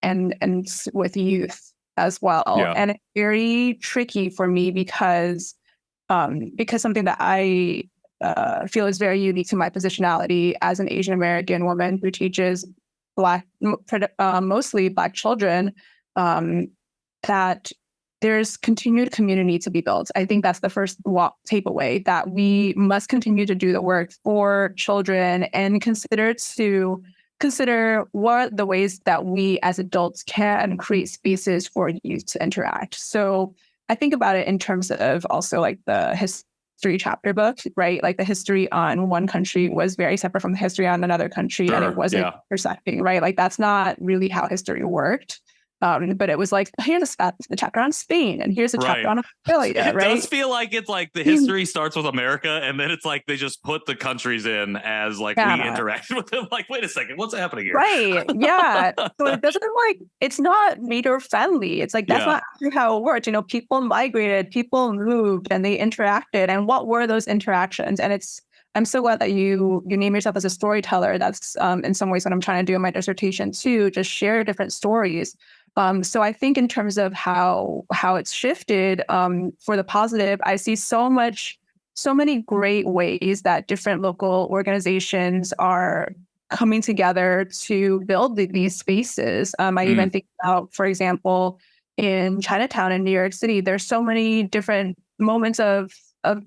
and with youth as well. Yeah. And it's very tricky for me because something that I feel is very unique to my positionality as an Asian American woman who teaches mostly Black children, that there's continued community to be built. I think that's the first takeaway, that we must continue to do the work for children and consider what are the ways that we as adults can create spaces for youth to interact. So I think about it in terms of also like the history chapter book, right? Like the history on one country was very separate from the history on another country, and it wasn't intersecting, right? Like that's not really how history worked. But it was like, here's a chapter on Spain, and here's a chapter on Australia, It right? does feel like it's like the history starts with America, and then it's like they just put the countries in as like we interacted with them. Like, wait a second, what's happening here? Right. Yeah. So it doesn't it's not reader friendly. It's like, that's not how it works. People migrated, people moved, and they interacted. And what were those interactions? And I'm so glad that you name yourself as a storyteller. That's in some ways what I'm trying to do in my dissertation too, just share different stories. So I think in terms of how it's shifted for the positive, I see so many great ways that different local organizations are coming together to build these spaces. I even think about, for example, in Chinatown in New York City, there's so many different moments of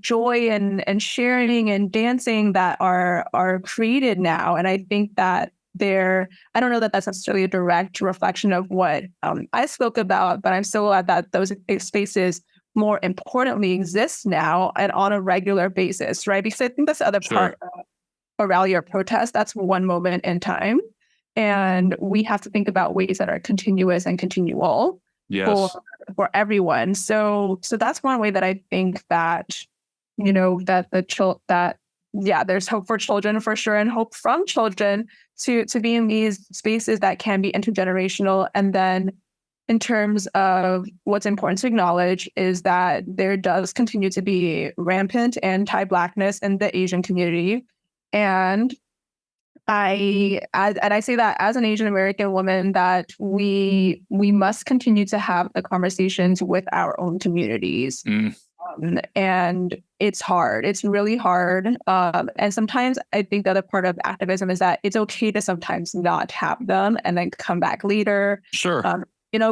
joy and sharing and dancing that are created now. And I think that I don't know that that's necessarily a direct reflection of what I spoke about, but I'm so glad that those spaces more importantly exist now and on a regular basis, right? Because I think that's the other part of a rally or protest. That's one moment in time. And we have to think about ways that are continuous and continual for everyone. So that's one way that I think that, there's hope for children for sure, and hope from children to be in these spaces that can be intergenerational. And then in terms of what's important to acknowledge is that there does continue to be rampant anti-Blackness in the Asian community. And I say that as an Asian American woman, that we must continue to have the conversations with our own communities. And it's hard. It's really hard. And sometimes I think the other part of activism is that it's okay to sometimes not have them and then come back later.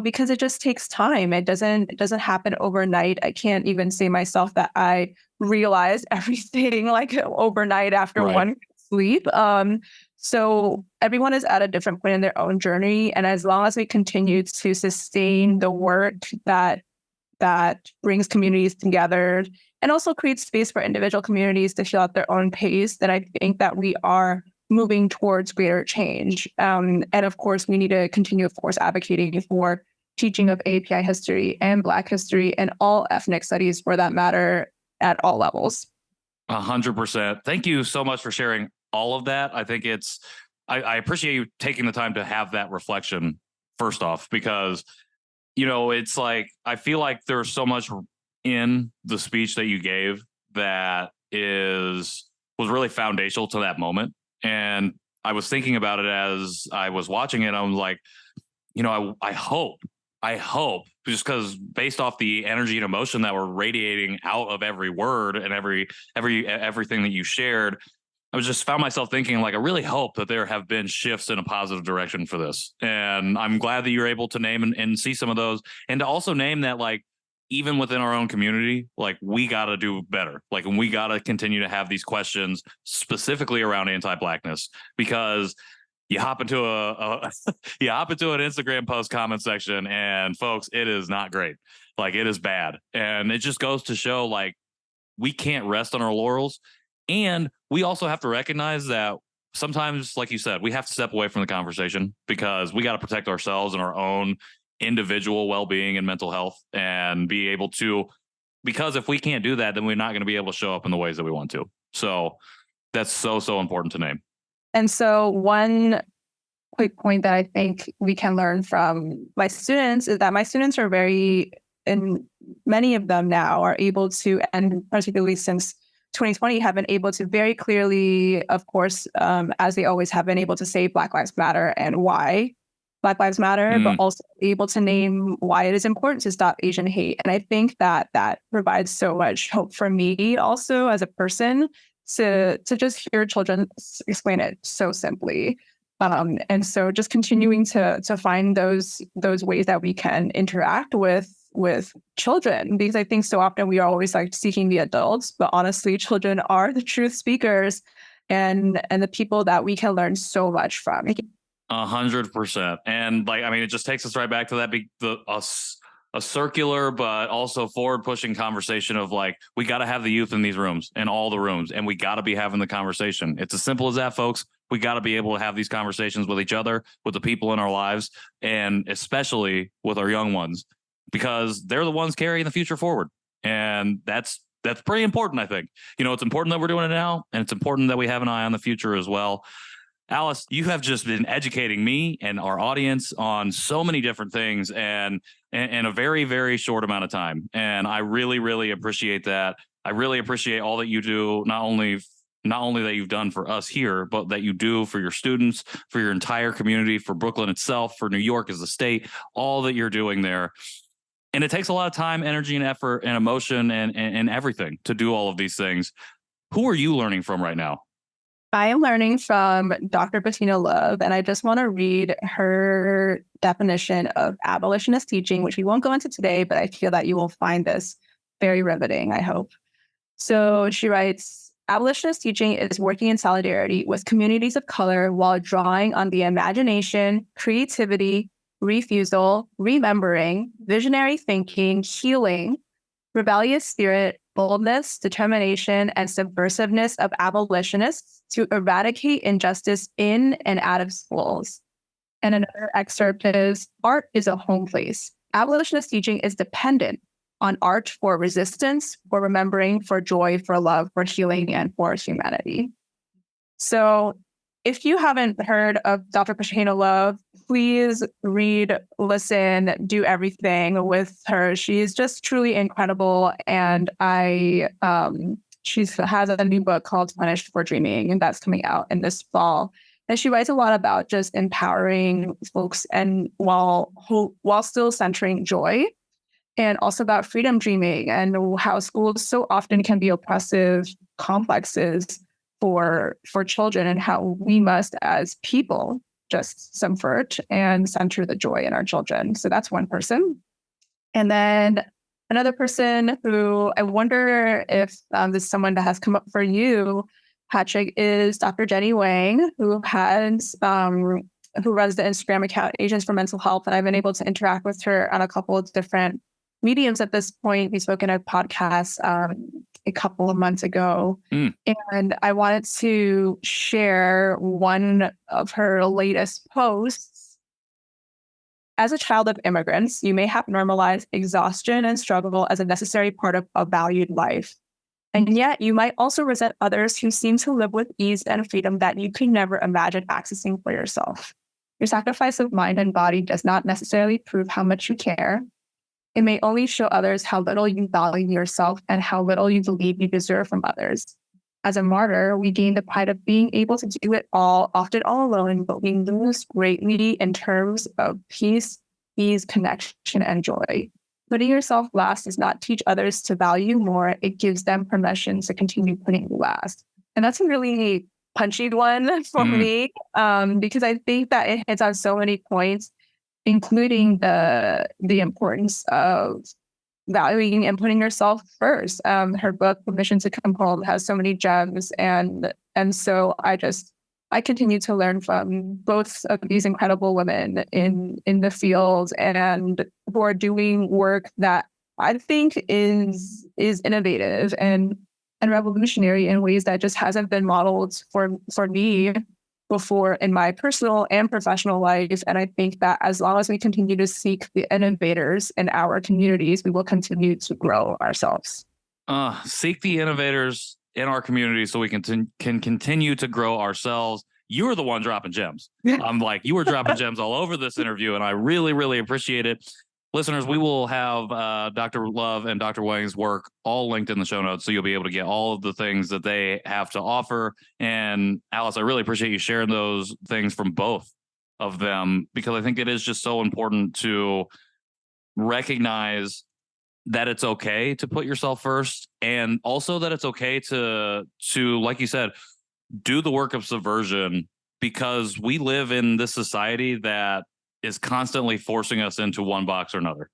Because it just takes time. It doesn't happen overnight. I can't even say myself that I realized everything like overnight after one sleep. So everyone is at a different point in their own journey. And as long as we continue to sustain the work that brings communities together and also creates space for individual communities to feel at their own pace, then I think that we are moving towards greater change. And of course, we need to continue, of course, advocating for teaching of API history and Black history and all ethnic studies for that matter at all levels. 100%. Thank you so much for sharing all of that. I think I appreciate you taking the time to have that reflection first off, because, it's like, I feel like there's so much in the speech that you gave that was really foundational to that moment. And I was thinking about it as I was watching it. I was like, I hope, just because based off the energy and emotion that were radiating out of every word and everything that you shared, I was just found myself thinking, like, I really hope that there have been shifts in a positive direction for this. And I'm glad that you're able to name and see some of those, and to also name that, like, even within our own community, like, we got to do better. Like, and we got to continue to have these questions specifically around anti-Blackness, because you hop into an Instagram post comment section and folks, it is not great. Like, it is bad. And it just goes to show, like, we can't rest on our laurels. And we also have to recognize that sometimes, like you said, we have to step away from the conversation because we got to protect ourselves and our own individual well-being and mental health, and be able to, because if we can't do that, then we're not going to be able to show up in the ways that we want to. So that's so important to name. And so one quick point that I think we can learn from my students is that my students are and many of them now are able to, and particularly since 2020, have been able to very clearly, of course, as they always have been able to say Black Lives Matter and why Black Lives Matter, but also able to name why it is important to stop Asian hate. And I think that provides so much hope for me also as a person to just hear children explain it so simply. And so just continuing to find those ways that we can interact with children, because I think so often we are always like seeking the adults, but honestly, children are the truth speakers and the people that we can learn so much from. 100%. And like, I mean, it just takes us right back to that a circular but also forward pushing conversation of, like, we got to have the youth in these rooms, in all the rooms, and we got to be having the conversation. It's as simple as that, folks. We got to be able to have these conversations with each other, with the people in our lives, and especially with our young ones, because they're the ones carrying the future forward. And that's pretty important, I think. It's important that we're doing it now, and it's important that we have an eye on the future as well. Alice, you have just been educating me and our audience on so many different things and in a very, very short amount of time. And I really, really appreciate that. I really appreciate all that you do, not only that you've done for us here, but that you do for your students, for your entire community, for Brooklyn itself, for New York as a state, all that you're doing there. And it takes a lot of time, energy, and effort and emotion and everything to do all of these things. Who are you learning from right now? I am learning from Dr. Bettina Love, and I just want to read her definition of abolitionist teaching, which we won't go into today, but I feel that you will find this very riveting, I hope. So she writes, abolitionist teaching is working in solidarity with communities of color while drawing on the imagination, creativity, refusal, remembering, visionary thinking, healing, rebellious spirit, boldness, determination, and subversiveness of abolitionists to eradicate injustice in and out of schools. And another excerpt is, art is a home place. Abolitionist teaching is dependent on art for resistance, for remembering, for joy, for love, for healing, and for humanity. So if you haven't heard of Dr. Bettina Love, please read, listen, do everything with her. She's just truly incredible. And she has a new book called Punished for Dreaming, and that's coming out in this fall. And she writes a lot about just empowering folks and while still centering joy, and also about freedom dreaming and how schools so often can be oppressive complexes for children, and how we must, as people, just subvert and center the joy in our children. So that's one person. And then another person who I wonder if this is someone that has come up for you, Patrick, is Dr. Jenny Wang, who runs the Instagram account Asians for Mental Health. And I've been able to interact with her on a couple of different mediums at this point. We spoke in a podcast a couple of months ago. And I wanted to share one of her latest posts. As a child of immigrants, you may have normalized exhaustion and struggle as a necessary part of a valued life. And yet you might also resent others who seem to live with ease and freedom that you could never imagine accessing for yourself. Your sacrifice of mind and body does not necessarily prove how much you care. It may only show others how little you value yourself and how little you believe you deserve from others. As a martyr, we gain the pride of being able to do it all, often all alone, but we lose greatly in terms of peace, ease, connection, and joy. Putting yourself last does not teach others to value more. It gives them permission to continue putting you last. And that's a really punchy one for me, because I think that it hits on so many points, including the importance of valuing and putting yourself first. Her book, Permission to Come Home, has so many gems. And so I continue to learn from both of these incredible women in the field, and who are doing work that I think is innovative and revolutionary in ways that just hasn't been modeled for me before in my personal and professional life. And I think that as long as we continue to seek the innovators in our communities, we will continue to grow ourselves. Seek the innovators in our community so we can continue to grow ourselves. You were the one dropping gems. I'm like, you were dropping gems all over this interview, and I really, really appreciate it. Listeners, we will have Dr. Love and Dr. Wang's work all linked in the show notes, so you'll be able to get all of the things that they have to offer. And Alice, I really appreciate you sharing those things from both of them, because I think it is just so important to recognize that it's okay to put yourself first, and also that it's okay to like you said, do the work of subversion, because we live in this society that is constantly forcing us into one box or another.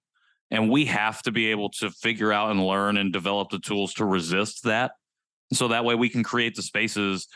And we have to be able to figure out and learn and develop the tools to resist that. So that way we can create the spaces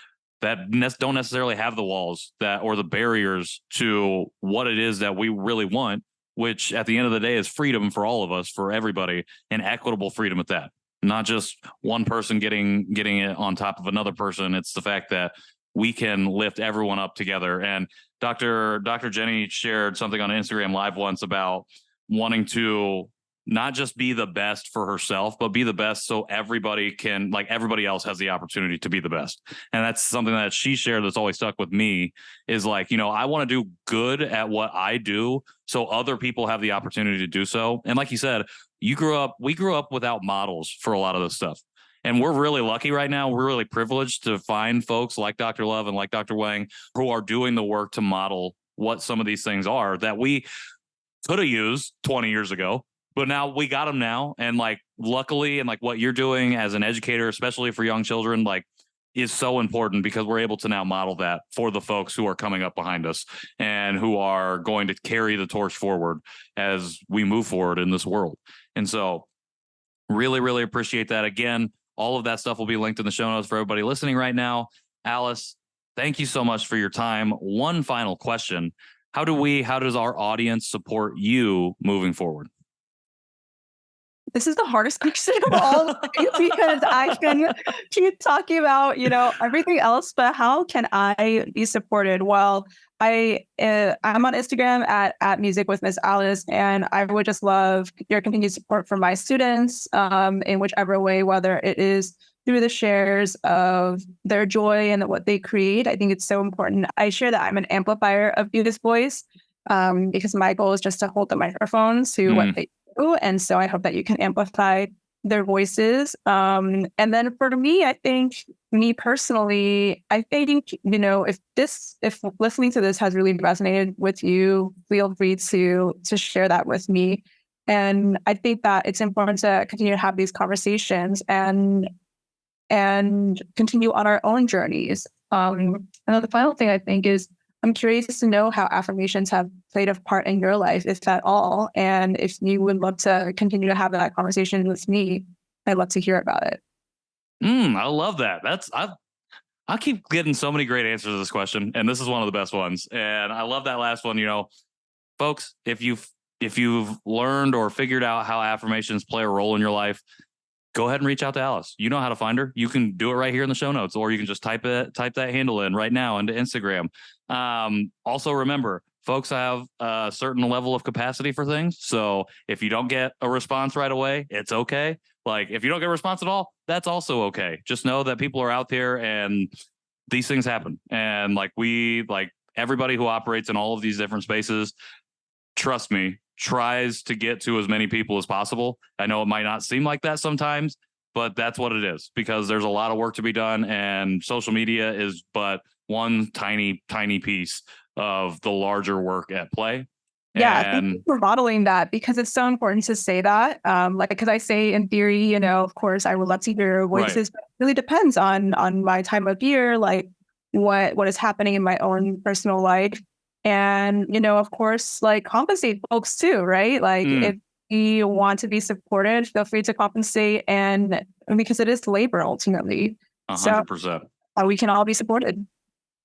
that don't necessarily have the walls or the barriers to what it is that we really want, which at the end of the day is freedom for all of us, for everybody, and equitable freedom at that. Not just one person getting it on top of another person. It's the fact that we can lift everyone up together. And Dr. Jenny shared something on Instagram Live once about wanting to not just be the best for herself, but be the best so everybody can, like, everybody else has the opportunity to be the best. And that's something that she shared that's always stuck with me, is like, I want to do good at what I do so other people have the opportunity to do so. And like you said, we grew up without models for a lot of this stuff. And we're really lucky right now. We're really privileged to find folks like Dr. Love and like Dr. Wang who are doing the work to model what some of these things are that we could have used 20 years ago. But now we got them now. And like, luckily, and like what you're doing as an educator, especially for young children, like, is so important because we're able to now model that for the folks who are coming up behind us and who are going to carry the torch forward as we move forward in this world. And so really, really appreciate that. Again, all of that stuff will be linked in the show notes for everybody listening right now. Alice, thank you so much for your time. One final question. How does our audience support you moving forward? This is the hardest question of all because I can keep talking about, everything else, but how can I be supported? Well, I'm on Instagram at Music with Miss Alice, and I would just love your continued support for my students in whichever way, whether it is through the shares of their joy and what they create. I think it's so important. I share that I'm an amplifier of Beauty's voice because my goal is just to hold the microphone to what they do. And so I hope that you can amplify their voices. And then for me, I think me personally, I think, if listening to this has really resonated with you, feel free to share that with me. And I think that it's important to continue to have these conversations and continue on our own journeys. And then the final thing I think is I'm curious to know how affirmations have played a part in your life, if at all. And if you would love to continue to have that conversation with me, I'd love to hear about it. I love that. I keep getting so many great answers to this question, and this is one of the best ones. And I love that last one. Folks, if you've learned or figured out how affirmations play a role in your life, go ahead and reach out to Alice. You know how to find her. You can do it right here in the show notes, or you can just type that handle in right now into Instagram. Also remember, folks have a certain level of capacity for things. So if you don't get a response right away, it's okay. Like, if you don't get a response at all, that's also okay. Just know that people are out there and these things happen. And everybody who operates in all of these different spaces, trust me, tries to get to as many people as possible. I know it might not seem like that sometimes, but that's what it is, because there's a lot of work to be done, and social media is but one tiny, tiny piece of the larger work at play. Yeah, thank you for modeling that, because it's so important to say that. Because I say in theory, of course, I would love to hear your voices, but it really depends on my time of year, like what is happening in my own personal life. And, of course, like, compensate folks too, right? Like, if you want to be supported, feel free to compensate, and because it is labor ultimately. 100%. So we can all be supported.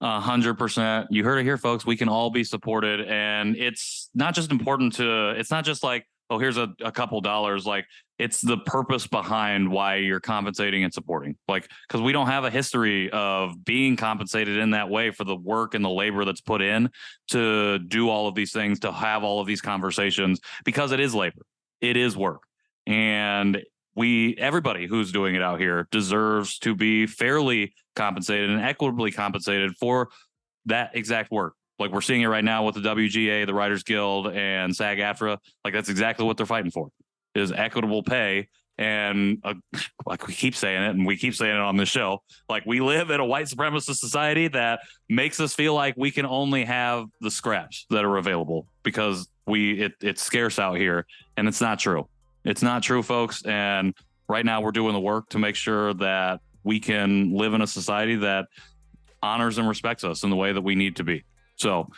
100%. You heard it here, folks. We can all be supported. And it's not just it's not just like, oh, here's a couple dollars. Like, it's the purpose behind why you're compensating and supporting. Like, because we don't have a history of being compensated in that way for the work and the labor that's put in to do all of these things, to have all of these conversations, because it is labor. It is work. And everybody who's doing it out here deserves to be fairly compensated and equitably compensated for that exact work. Like, we're seeing it right now with the WGA, the Writers Guild, and SAG-AFTRA. Like, that's exactly what they're fighting for, is equitable pay. And like we keep saying it, and we keep saying it on this show, like, we live in a white supremacist society that makes us feel like we can only have the scraps that are available because it's scarce out here. And it's not true. It's not true, folks. And right now we're doing the work to make sure that we can live in a society that honors and respects us in the way that we need to be. So,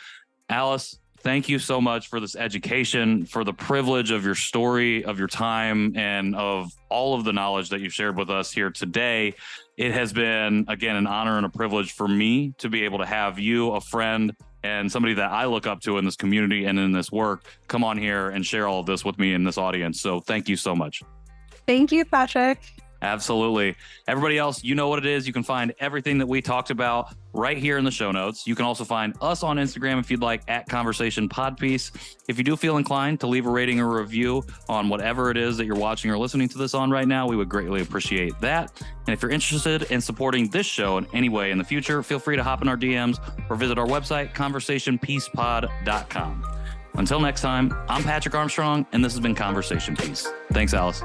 Alice, thank you so much for this education, for the privilege of your story, of your time, and of all of the knowledge that you've shared with us here today. It has been, again, an honor and a privilege for me to be able to have you, a friend, and somebody that I look up to in this community and in this work, come on here and share all of this with me in this audience. So thank you so much. Thank you, Patrick. Absolutely. Everybody else, you know what it is. You can find everything that we talked about right here in the show notes. You can also find us on Instagram if you'd like, at Conversation Podpiece. If you do feel inclined to leave a rating or review on whatever it is that you're watching or listening to this on right now, we would greatly appreciate that. And if you're interested in supporting this show in any way in the future, feel free to hop in our DMs or visit our website, conversationpiecePod.com. Until next time, I'm Patrick Armstrong, and this has been Conversation Piece. Thanks, Alice.